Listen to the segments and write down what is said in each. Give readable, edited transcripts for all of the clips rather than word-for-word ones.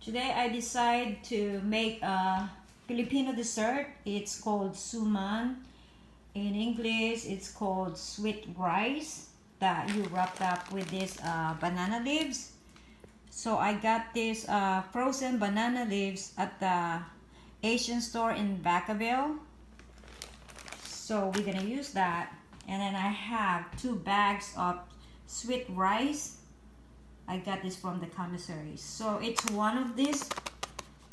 Today I decide to make a Filipino dessert. It's called suman. In English, it's called sweet rice that you wrapped up with these banana leaves. So I got these frozen banana leaves at the Asian store in Vacaville. So we're gonna use that. And then I have 2 bags of sweet rice. I got this from the commissary. So it's one of these.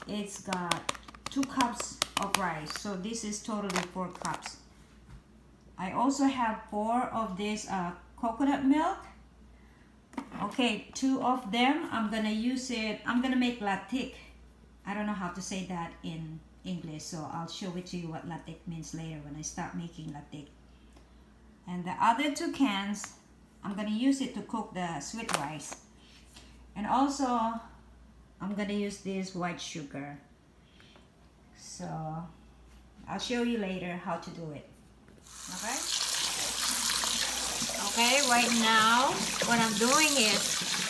It's got 2 cups of rice. So this is totally 4 cups. I also have 4 of this coconut milk. Okay, 2 of them. I'm gonna use it. I'm gonna make latik. I don't know how to say that in English, so I'll show it to you what latik means later when I start making latik. And the other 2 cans, I'm gonna use it to cook the sweet rice. And also, I'm gonna use this white sugar. So, I'll show you later how to do it. Okay? Okay, right now, what I'm doing is,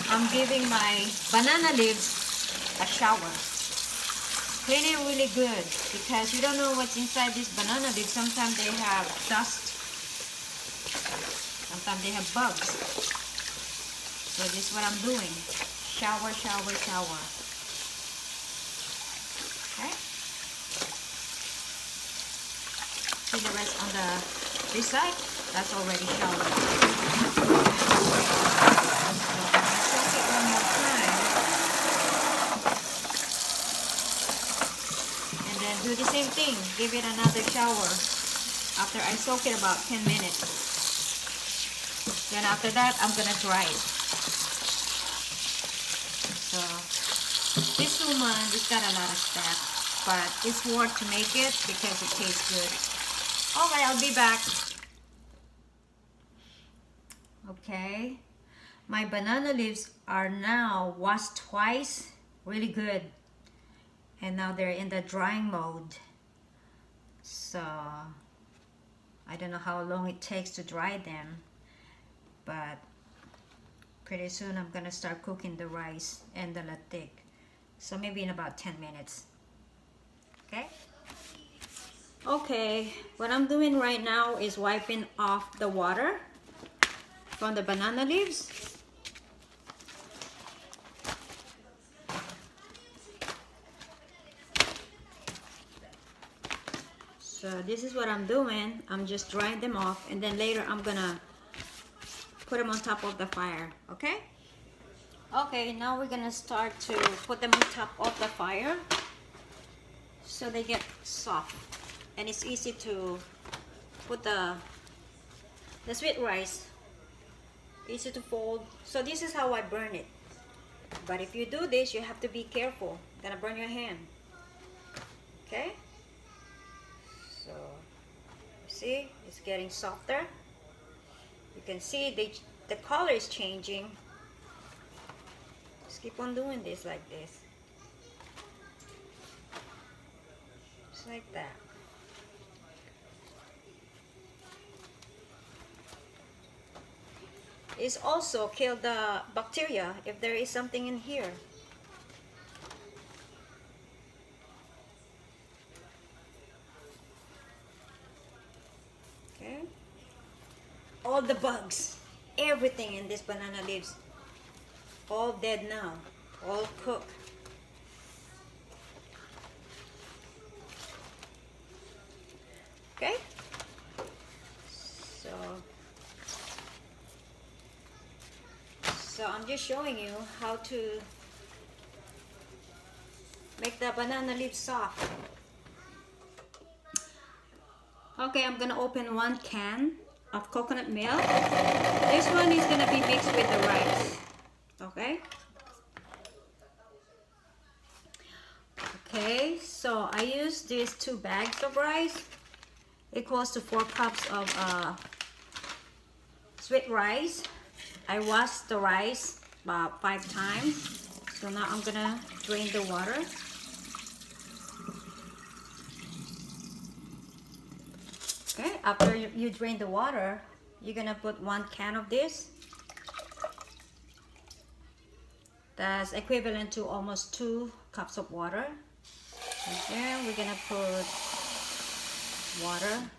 I'm giving my banana leaves a shower. Clean it really good, because you don't know what's inside this banana leaf. Sometimes they have dust. Sometimes they have bugs. So this is what I'm doing. Shower, shower, shower. Okay? See the rest on this side? That's already showered. So I'm gonna soak it one more time. And then do the same thing. Give it another shower after I soak it about 10 minutes. Then after that, I'm gonna dry it. So this suman, it's got a lot of steps, but it's worth to make it because it tastes good. Okay, I'll be back. Okay, my banana leaves are now washed twice, really good. And now they're in the drying mode. So I don't know how long it takes to dry them, but pretty soon I'm gonna start cooking the rice and the latik. So maybe in about 10 minutes. Okay? Okay, what I'm doing right now is wiping off the water from the banana leaves. So this is what I'm doing. I'm just drying them off, and then later I'm gonna put them on top of the fire. Okay? Okay, now we're gonna start to put them on top of the fire so they get soft, and it's easy to put the sweet rice, easy to fold. So this is how I burn it. But if you do this, you have to be careful. You're gonna burn your hand. Okay? So see, it's getting softer. You can see the color is changing. Just keep on doing this like this. Just like that. It's also kill the bacteria if there is something in here. Okay? All the bugs, everything in this banana leaves, all dead now, all cooked. Okay? So I'm just showing you how to make the banana leaf soft. Okay, I'm gonna open 1 can of coconut milk. This one is gonna be mixed with the rice. Okay? Okay, so I use these 2 bags of rice. Equals to 4 cups of sweet rice. I washed the rice about 5 times. So now I'm gonna drain the water. Okay, after you drain the water, you're gonna put 1 can of this. That's equivalent to almost 2 cups of water. And then we're gonna put water.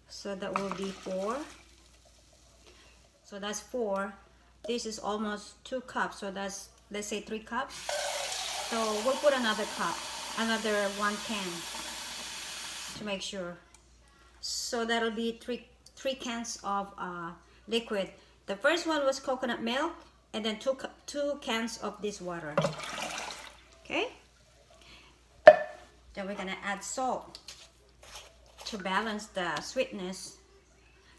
So that will be 4. So that's 4. This is almost 2 cups. So that's, let's say, 3 cups. So we'll put another cup, another 1 can to make sure. So that'll be three cans of liquid. The first one was coconut milk, and then 2 cans of this water. Okay. Then we're gonna add salt to balance the sweetness,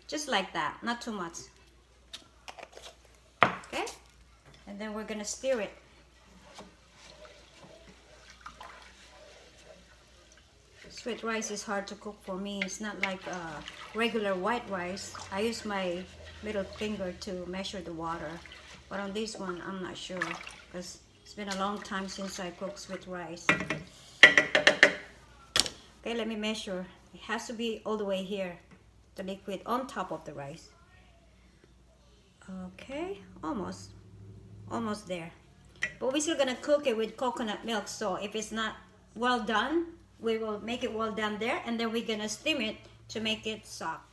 just like that, not too much. Okay. And then we're gonna stir it. Sweet rice is hard to cook for me. It's not like regular white rice. I use my little finger to measure the water. But on this one, I'm not sure because it's been a long time since I cooked sweet rice. Okay, let me measure. It has to be all the way here, the liquid on top of the rice. Okay, almost there. But we're still gonna cook it with coconut milk, so if it's not well done, we will make it well done there, and then we're gonna steam it to make it soft.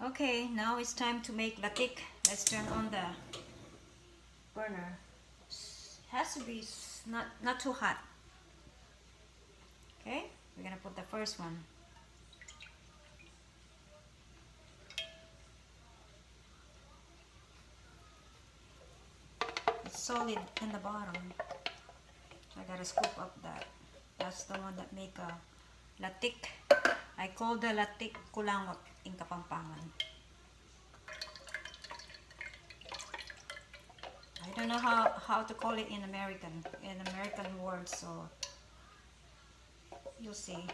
Okay, now it's time to make latik. Let's turn on the burner. It has to be not too hot. Okay, we're gonna put the first one. It's solid in the bottom. So I gotta scoop up that. That's the one that make a latik. I call the latik kulangot in Kapampangan. I don't know how to call it in American words, so you'll see.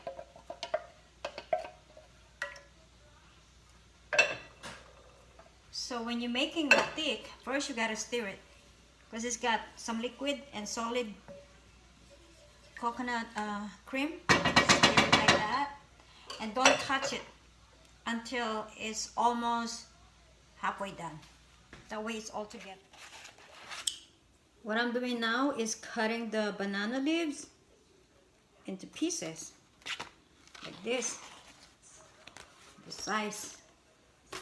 So when you're making latik, first you gotta stir it because it's got some liquid and solid coconut cream. Stir it like that, and don't touch it until it's almost halfway done. That way it's all together. What I'm doing now is cutting the banana leaves into pieces like this, the size.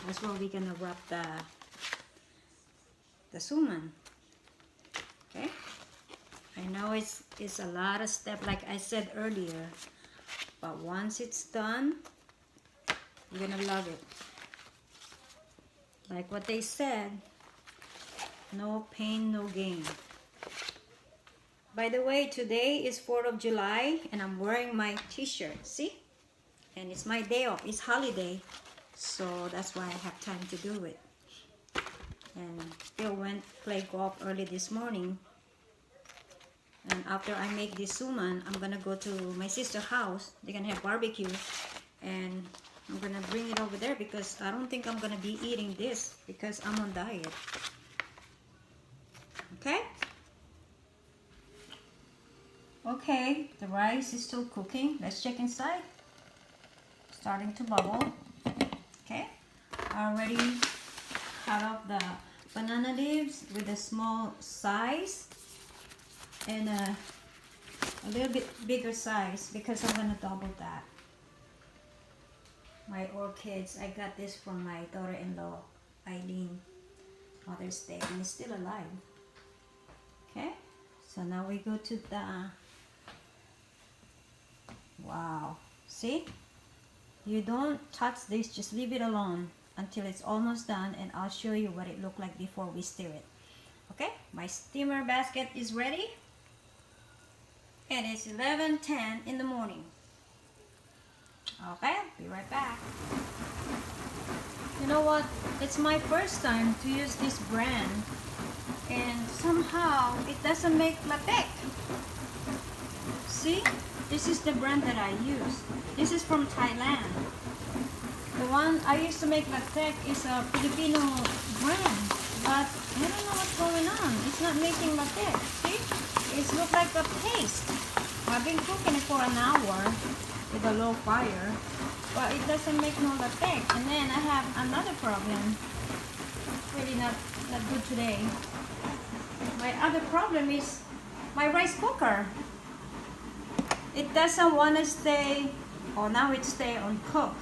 That's where we're gonna wrap the suman. Okay, I know it's a lot of steps, like I said earlier, but once it's done, you're gonna love it. Like what they said, no pain, no gain. By the way, today is 4th of July and I'm wearing my t-shirt, see? And it's my day off, it's holiday. So that's why I have time to do it. And Phil went play golf early this morning. And after I make this suman, I'm gonna go to my sister's house. They're gonna have barbecue. And I'm gonna bring it over there because I don't think I'm gonna be eating this because I'm on diet. Okay? Okay, the rice is still cooking. Let's check inside. Starting to bubble. Okay, I already cut off the banana leaves with a small size and a little bit bigger size because I'm gonna double that. My orchids, I got this from my daughter-in-law, Eileen, Mother's Day, and it's still alive. Okay, so now we go to the, wow, see? You don't touch this, just leave it alone until it's almost done, and I'll show you what it looked like before we stir it. Okay, my steamer basket is ready, and it's 11:10 in the morning. Okay, be right back. You know what? It's my first time to use this brand, and somehow it doesn't make latek. See? This is the brand that I use. This is from Thailand. The one I used to make latek is a Filipino brand, but I don't know what's going on. It's not making latek. See? It looks like a paste. I've been cooking it for an hour with a low fire, but it doesn't make no latek. And then I have another problem. Really not good today. my other problem is my rice cooker. It doesn't want to stay, oh now it stay on cook.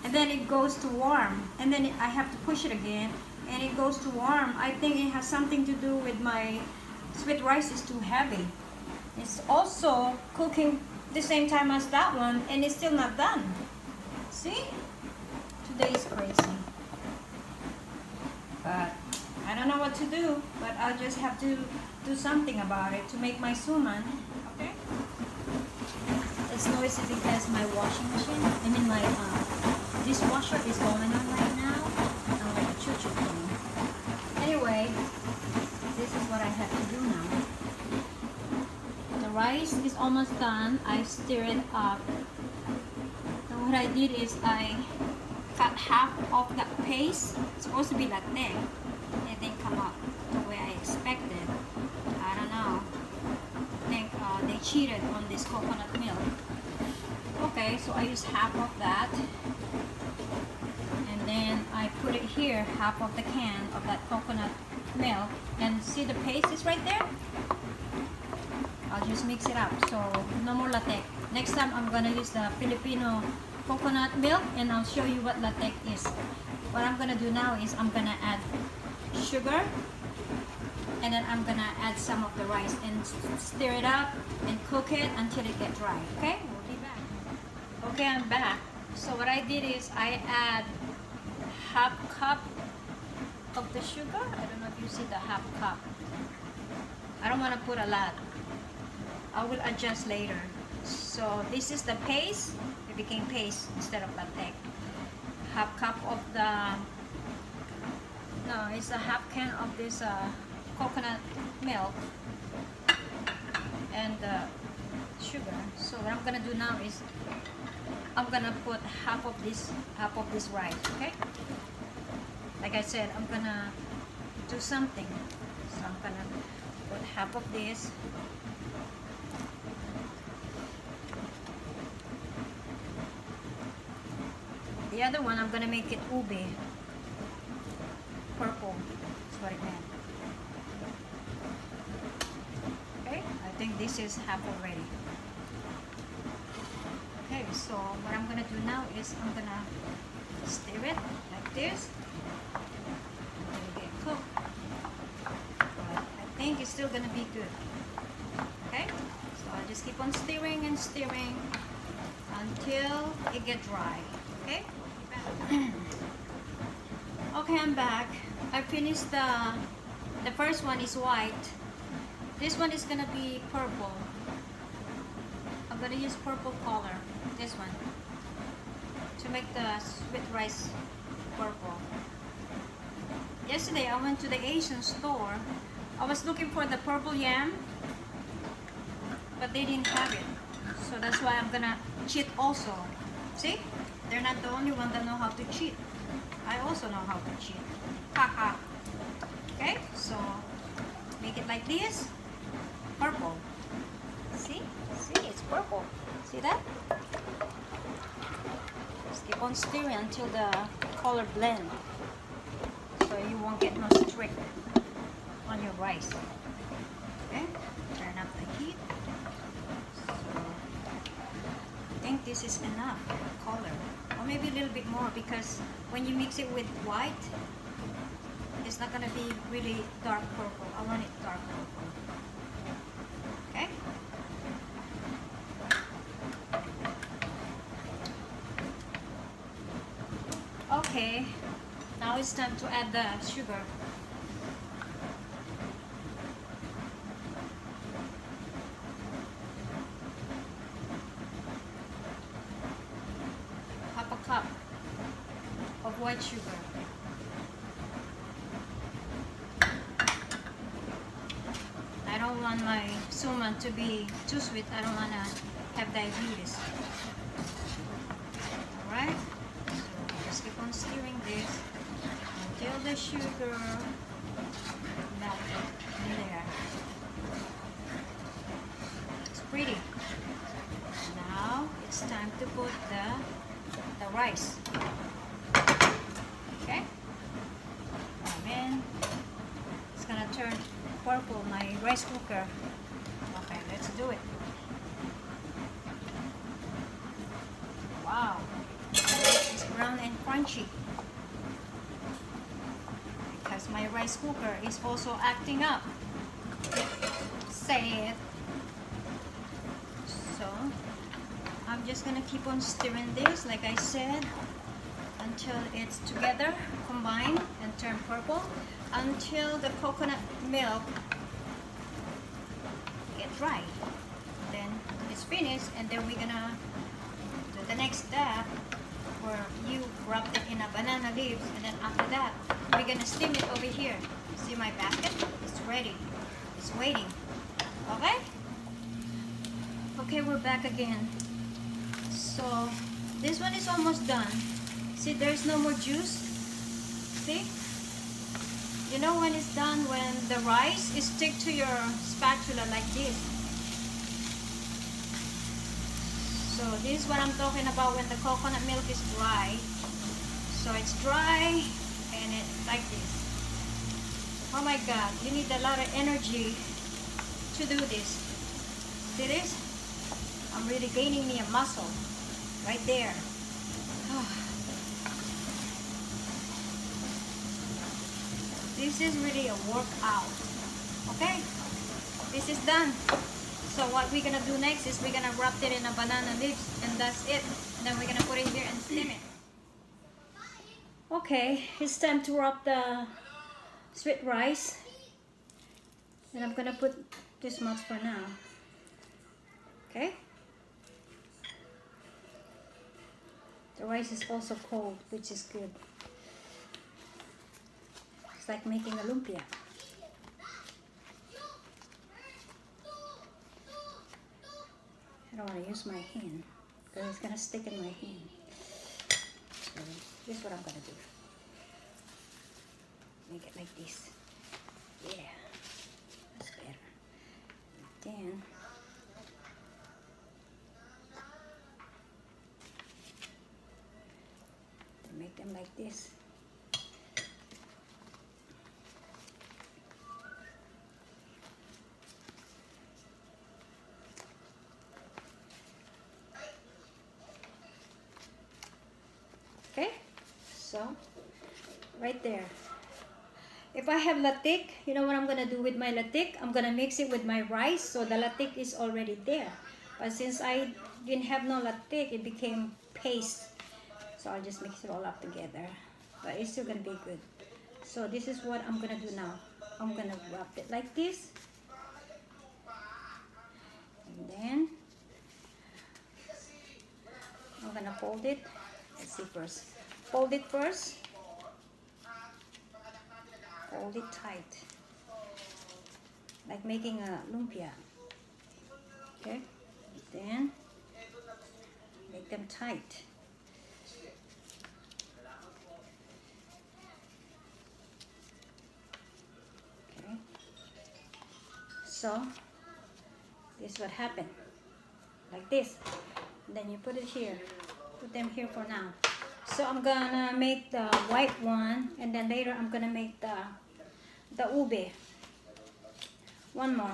And then it goes to warm. And then I have to push it again and it goes to warm. I think it has something to do with my sweet rice is too heavy. It's also cooking the same time as that one and it's still not done. See? Today is crazy. But I don't know what to do, but I'll just have to do something about it to make my suman. Okay? It's noisy because my washing machine, I mean my dishwasher is going on right now. I'm like a choo-choo train. Anyway, this is what I have to do now. The rice is almost done. I stir it up. And what I did is I cut half of that paste. It's supposed to be like that. It didn't come out the way I expected. I don't know. I think they cheated on this coconut milk. Okay, so I use half of that. And then I put it here, half of the can of that coconut milk. And see the paste is right there? I'll just mix it up. So no more latte. Next time I'm gonna use the Filipino coconut milk and I'll show you what latte is. What I'm gonna do now is I'm gonna add sugar and then I'm gonna add some of the rice and stir it up and cook it until it gets dry. Okay, we'll be back. Okay, I'm back. So what I did is I add half cup of the sugar. I don't know if you see the half cup. I don't want to put a lot. I will adjust later. So this is the paste. It became paste instead of latte. Half cup of the, no, it's a half can of this coconut milk and sugar. So what I'm gonna do now is I'm gonna put half of this rice. Okay, like I said, I'm gonna do something. So I'm gonna put half of this. The other one, I'm gonna make it ube. Purple. That's what it meant. Okay, I think this is half already. Okay, so what I'm gonna do now is I'm gonna stir it like this. Until it get cooked. But I think it's still gonna be good. Okay, so I'll just keep on stirring and stirring until it get dry. Okay. Okay, I'm back. I finished the first one is white. This one is gonna be purple. I'm gonna use purple color. This one to make the sweet rice purple. Yesterday I went to the Asian store. I was looking for the purple yam, but they didn't have it. So that's why I'm gonna cheat also. See? They're not the only one that know how to cheat. I also know how to cheat. Haha. Okay, so make it like this. Purple. See? See, it's purple. See that? Just keep on stirring until the color blend. So you won't get no streak on your rice. Okay? Turn up the heat. So I think this is enough color. Or maybe a little bit more, because when you mix it with white, it's not gonna be really dark purple. I want it dark purple. Okay? Okay, now it's time to add the sugar. Half a cup of white sugar. I don't want my suman to be too sweet. I don't want to have diabetes. Alright? So just keep on stirring this until the sugar melted in there. It's pretty. Now it's time to put the rice. Okay? And then it's gonna turn purple my rice cooker. Okay, let's do it. Wow, it's brown and crunchy because my rice cooker is also acting up. Say it. So I'm just gonna keep on stirring this, like I said, until it's together, combined, and turn purple, until the coconut milk get dry. Then it's finished, and then we're gonna do the next step where you wrap it in a banana leaves, and then after that we're gonna steam it over here. See my basket? It's ready. It's waiting. Okay? Okay, we're back again. So this one is almost done. See, there's no more juice. See? You know when it's done, when the rice is stick to your spatula like this. So this is what I'm talking about when the coconut milk is dry. So it's dry and it's like this. Oh my God, you need a lot of energy to do this. See this? I'm really gaining me a muscle right there. This is really a workout. Okay, this is done. So what we're gonna do next is we're gonna wrap it in a banana leaves, and that's it. And then we're gonna put it here and steam it. Okay, it's time to wrap the sweet rice. And I'm gonna put this much for now. Okay. The rice is also cold, which is good. It's like making a lumpia. I don't want to use my hand because it's going to stick in my hand. So this is what I'm going to do. Make it like this. Yeah, that's better. And then make them like this. Okay, so right there. If I have latik, you know what I'm gonna do with my latik? I'm gonna mix it with my rice, so the latik is already there. But since I didn't have no latik, it became paste. So I'll just mix it all up together. But it's still gonna be good. So this is what I'm gonna do now. I'm gonna wrap it like this. And then I'm gonna fold it. Let's see first. Fold it first. Hold it tight, like making a lumpia. Okay, then make them tight. Okay, so this is what happened, like this. And then you put it here, put them here for now. So I'm gonna make the white one, and then later I'm gonna make the ube. One more.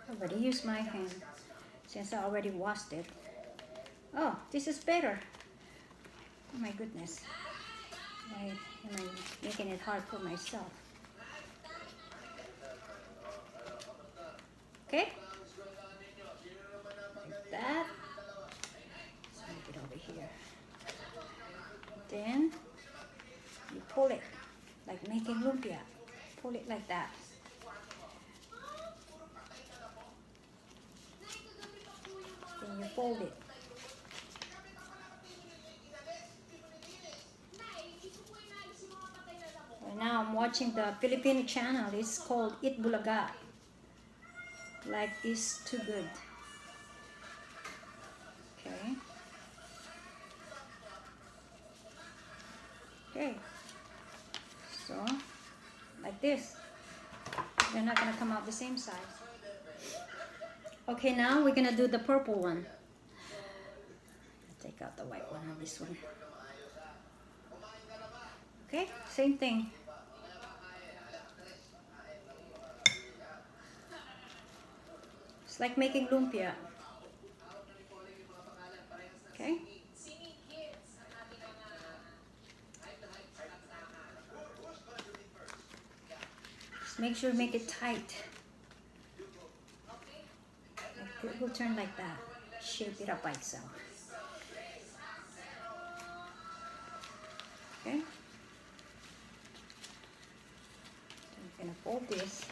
I already used my hand since I already washed it. Oh, this is better. Oh my goodness. Am I making it hard for myself? Okay? Like that. Let's make it over here. Then you pull it like making lumpia. Pull it like that. Then you fold it. Now I'm watching the Filipino channel. It's called Eat Bulaga. Like this, too good. Okay. Okay. So, like this. They're not gonna come out the same size. Okay, now we're gonna do the purple one. Take out the white one on this one. Okay, same thing. It's like making lumpia. Okay. Just make sure you make it tight. It will turn like that. Shape it up by itself. Okay. I'm gonna fold this.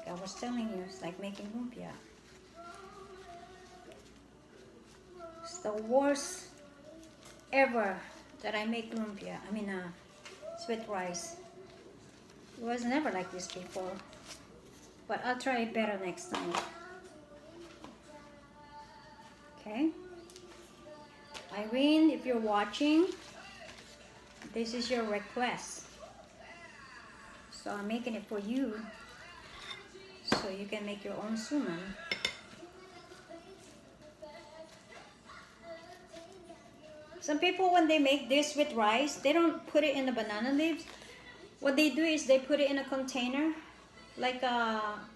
I was telling you, it's like making lumpia. It's the worst ever that I make lumpia. I mean, sweet rice. It was never like this before. But I'll try it better next time. Okay. Irene, if you're watching, this is your request. So I'm making it for you, so you can make your own suman. Some people, when they make this with rice, they don't put it in the banana leaves. What they do is they put it in a container, like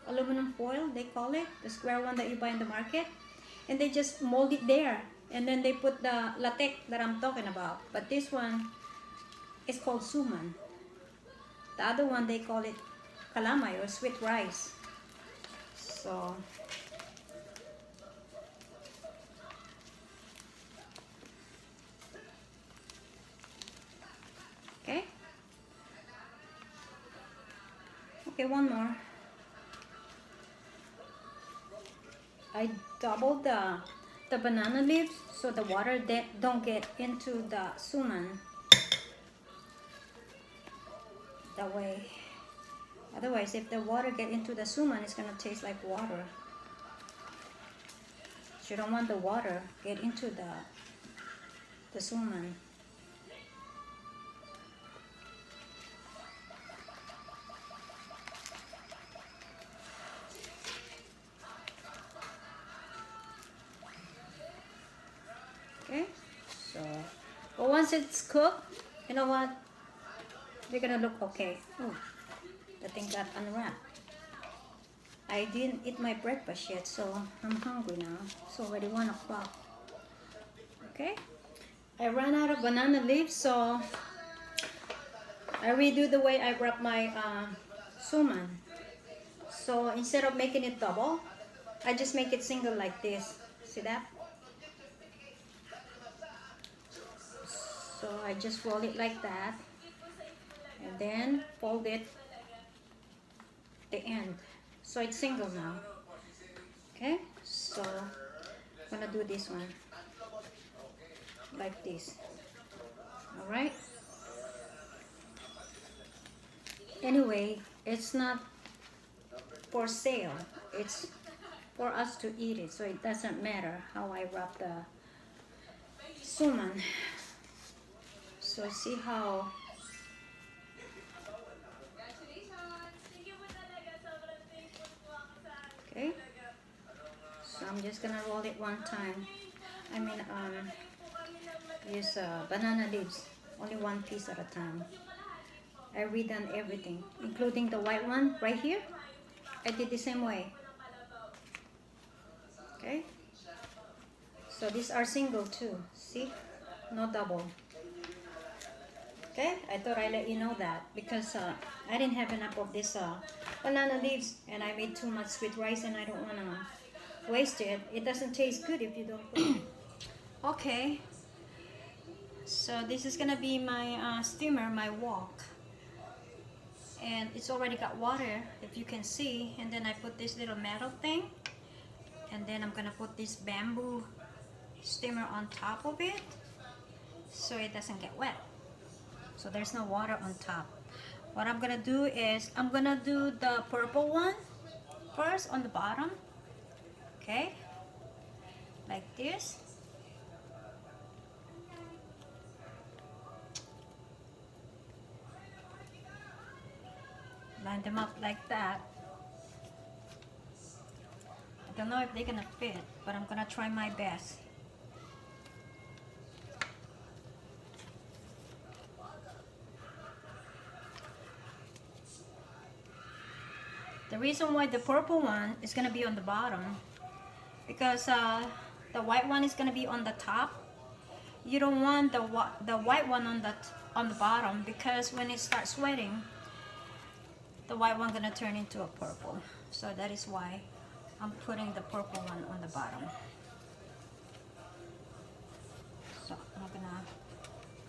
aluminum foil, they call it, the square one that you buy in the market, and they just mold it there, and then they put the latex that I'm talking about. But this one is called suman. The other one, they call it calamay or sweet rice. So okay. Okay, one more. I doubled the banana leaves so the water don't get into the suman. That way, otherwise if the water get into the suman, it's gonna taste like water. You don't want the water get into the suman. Okay, so but once it's cooked, you know what? They're gonna look okay. Oh, the thing got unwrapped. I didn't eat my breakfast yet, so I'm hungry now. It's already 1 o'clock. Okay, I ran out of banana leaves, so I redo the way I wrap my suman. So instead of making it double, I just make it single like this. See that? So I just roll it like that, and then fold it the end. So it's single now. Okay, so I'm gonna do this one like this. All right. Anyway, it's not for sale. It's for us to eat it. So it doesn't matter how I wrap the suman. So see how okay. So I'm just gonna roll it one time. I mean, use banana leaves, only one piece at a time. I redone everything, including the white one right here. I did the same way. Okay. So these are single too. See, no double. Okay, I thought I'd let you know that because I didn't have enough of this banana leaves, and I made too much sweet rice, and I don't want to waste it. It doesn't taste good if you don't put it. Okay, so this is gonna be my steamer, my wok, and it's already got water, if you can see. And then I put this little metal thing, and then I'm gonna put this bamboo steamer on top of it so it doesn't get wet. So there's no water on top. What I'm gonna do is I'm gonna do the purple one first on the bottom. Okay, like this. Line them up like that. don't know if they're gonna fit, but I'm gonna try my best. The reason why the purple one is gonna be on the bottom, because the white one is gonna be on the top. You don't want the white one on the bottom, because when it starts sweating, the white one gonna turn into a purple. So that is why I'm putting the purple one on the bottom. So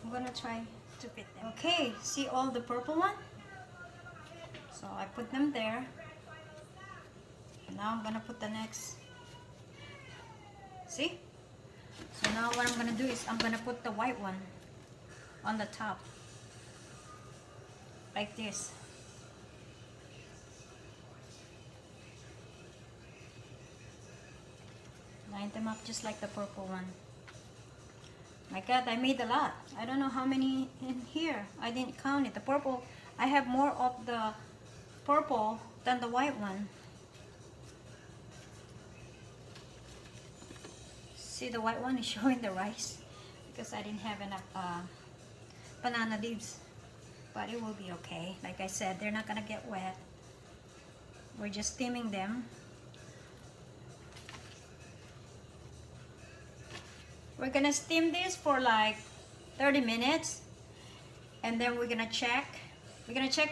I'm gonna try to fit them. Okay, see all the purple one? So I put them there. Now I'm gonna put the next. See? So now what I'm gonna do is I'm gonna put the white one on the top, like this. Line them up just like the purple one. My God, I made a lot. I don't know how many in here. I didn't count it. The purple, I have more of the purple than the white one. See, the white one is showing the rice because I didn't have enough banana leaves, but it will be okay. Like I said, they're not gonna get wet. We're just steaming them. We're gonna steam this for like 30 minutes, and then we're gonna check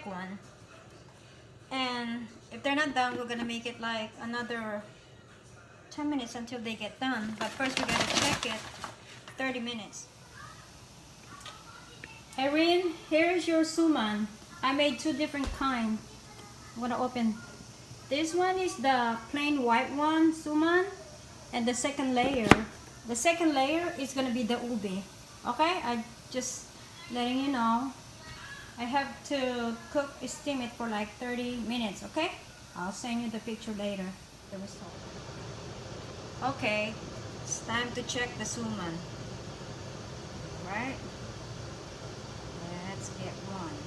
one, and if they're not done, we're gonna make it like another 10 minutes until they get done. But first we gotta check it 30 minutes. Erin, here's your suman. I made two different kinds. I'm gonna open. This one is the plain white one, suman, and the second layer. The second layer is gonna be the ube. Okay, I just letting you know. I have to steam it for like 30 minutes. Okay, I'll send you the picture later. The result. Okay, it's time to check the suman. Right? Let's get one.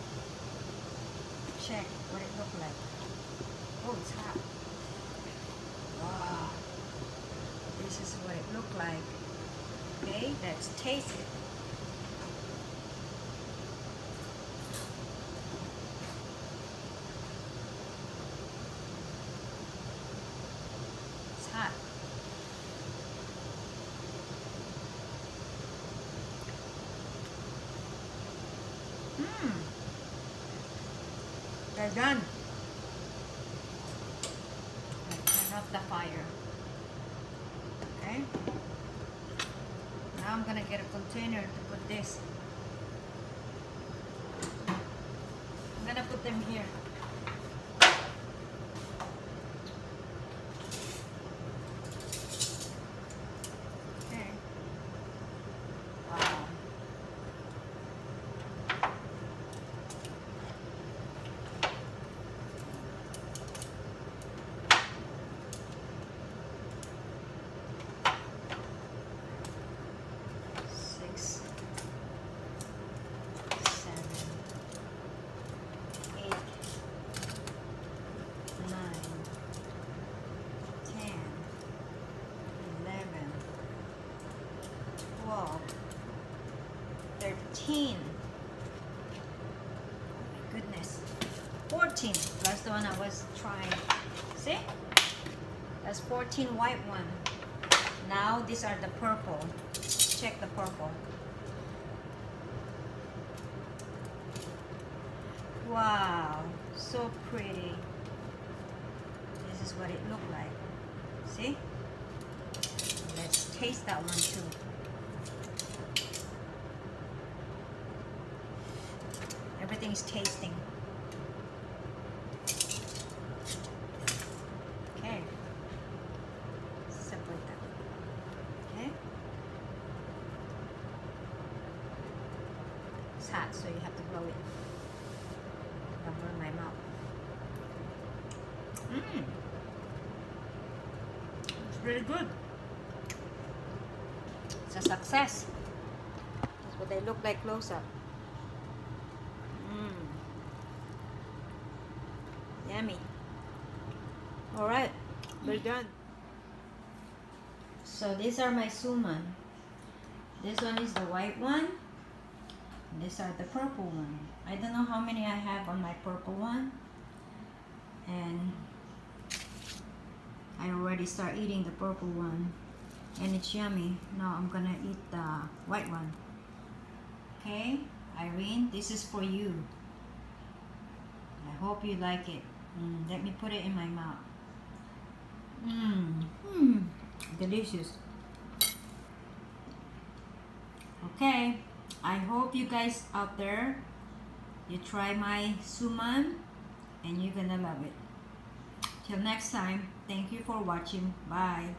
Check what it looks like. Oh, it's hot. Wow. This is what it looked like. Okay, let's taste it. It's hot. They're done. Turn off the fire. Okay. Now I'm gonna get a container to put this. I'm gonna put them here. Okay. Wow. Wow, 13. Oh my goodness. 14. That's the one I was trying. See? That's 14 white one. Now these are the purple. Check the purple. Wow, so pretty. This is what it looked like. See? Let's taste that one too. Everything is tasting. Okay. Separate that. Okay. It's hot, so you have to blow it. I'll burn my mouth. It's really good. It's a success. That's what they look like close up. Yummy. All right, we're done. So these are my suman. This one is the white one. These are the purple one. I don't know how many I have on my purple one. And I already start eating the purple one. And it's yummy. Now I'm gonna eat the white one. Okay, Irene, this is for you. I hope you like it. Let me put it in my mouth. Delicious. Okay, I hope you guys out there, you try my suman and you're gonna love it. Till next time, thank you for watching. Bye.